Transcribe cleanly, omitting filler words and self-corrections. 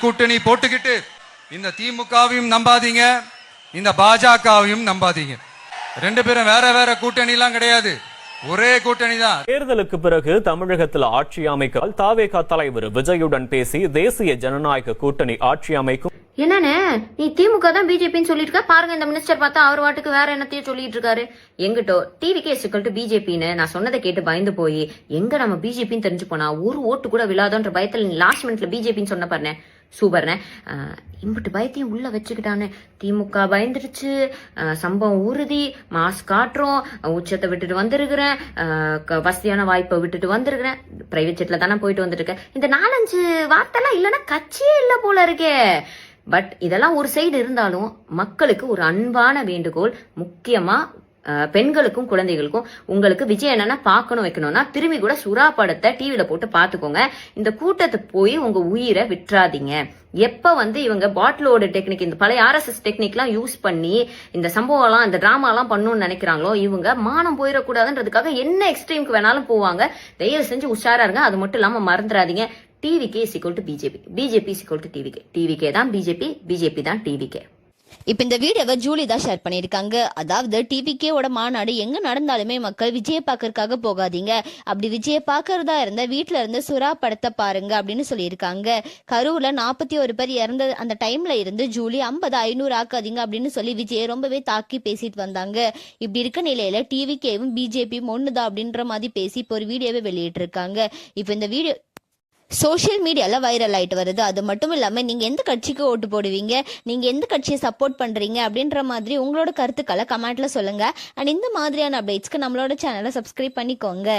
கூட்டணி போட்டுக்கிட்டு இந்த திமுகவையும் நம்பாதீங்க, இந்த பாஜகவையும் நம்பாதீங்க. ரெண்டு பேரும் வேற வேற கூட்டணி எல்லாம் கிடையாது, ஒரே கூட்டணி தான். தேர்தலுக்கு பிறகு தமிழகத்தில் ஆட்சி அமைக்க தாவேகா தலைவர் விஜயுடன் பேசி தேசிய ஜனநாயக கூட்டணி ஆட்சி அமைக்கும். என்னன்னு நீ திமுக தான் பிஜேபின்னு சொல்லிட்டு இருக்க பாருங்க. இந்த மினிஸ்டர் பார்த்தா அவர் வாட்டுக்கு வேற என்னத்தையும் சொல்லிட்டு இருக்காரு. எங்கிட்டோ டிவிகே சிக்கல் டு பிஜேபின்னு நான் சொன்னதை கேட்டு பயந்து போய் எங்க நம்ம பிஜேபின்னு தெரிஞ்சு போனா ஒரு ஓட்டு கூட விழாதோன்ற பயத்தில் லாஸ்ட் மினிட்ல பிஜேபின்னு சொன்ன பாருனே, சூப்பர்னே. இம்பிட்டு பயத்தையும் உள்ள வச்சுக்கிட்டானே. திமுக பயந்துருச்சு, சம்பவம் உறுதி, மாஸ்க் காட்டுறோம், உச்சத்தை விட்டுட்டு வந்திருக்கிறேன், வசதியான வாய்ப்பை விட்டுட்டு வந்திருக்கிறேன், பிரைவேட் ஜெட்ல தானே போயிட்டு வந்துட்டு இருக்கேன். இந்த 4-5 வார்த்தைலாம் இல்லைன்னா கட்சியே இல்லை போல இருக்கே. பட் இதெல்லாம் ஒரு சைடு இருந்தாலும் மக்களுக்கு ஒரு அன்பான வேண்டுகோள், முக்கியமா பெண்களுக்கும் குழந்தைகளுக்கும். உங்களுக்கு விஜய் என்னன்னா பார்க்கணும் வைக்கணும்னா திரும்பி கூட சுறா படத்தை டிவியில போட்டு பாத்துக்கோங்க. இந்த கூட்டத்தை போய் உங்க உயிரை விட்டுறாதீங்க. எப்ப இவங்க பாட்டிலோட டெக்னிக், இந்த பழைய RSS டெக்னிக்லாம் யூஸ் பண்ணி இந்த சம்பவம்லாம் இந்த டிராமாலாம் பண்ணணும்னு நினைக்கிறாங்களோ, இவங்க மானம் போயிடக்கூடாதுன்றதுக்காக என்ன எக்ஸ்ட்ரீமுக்கு வேணாலும் போவாங்க. தயவு செஞ்சு உஷாரா இருங்க. அது மட்டும் இல்லாம மறந்துடாதீங்க, TVK is equal to BJP, BJP is equal to TVK, TVK தான் பிஜேபி, பிஜேபி தான் டிவிகே. இப்ப இந்த வீடியோவை ஜூலி தான் ஷேர் பண்ணிருக்காங்க. அதாவது டிவிகேவோட மாநாடு எங்க நடந்தாலுமே மக்கள் விஜய பாக்கறதுக்காக போகாதீங்க, அப்படி விஜய பாக்குறதா இருந்தா வீட்டுல இருந்து சுறா படத்தை பாருங்க அப்படின்னு சொல்லியிருக்காங்க. கரூர்ல 41 பேர் இறந்த அந்த டைம்ல இருந்து ஜூலி 50-500 ஆக்காதீங்க அப்படின்னு சொல்லி விஜய் ரொம்பவே தாக்கி பேசிட்டு வந்தாங்க. இப்படி இருக்க நிலையில டிவிகேவும் பிஜேபியும் ஒண்ணுதான் அப்படின்ற மாதிரி பேசி இப்போ ஒரு வீடியோவை வெளியிட்டு இருக்காங்க. இப்ப இந்த வீடியோ சோஷியல் மீடியால வைரல் ஆயிட்டு வருது. அது மட்டும் இல்லாம நீங்க எந்த கட்சிக்கு ஓட்டு போடுவீங்க, நீங்க எந்த கட்சியை சப்போர்ட் பண்றீங்க அப்படின்ற மாதிரி உங்களோட கருத்துக்களை கமெண்ட்ல சொல்லுங்க. அண்ட் இந்த மாதிரியான அப்டேட்ஸ்க்கு நம்மளோட சேனலை சப்ஸ்கிரைப் பண்ணிக்கோங்க.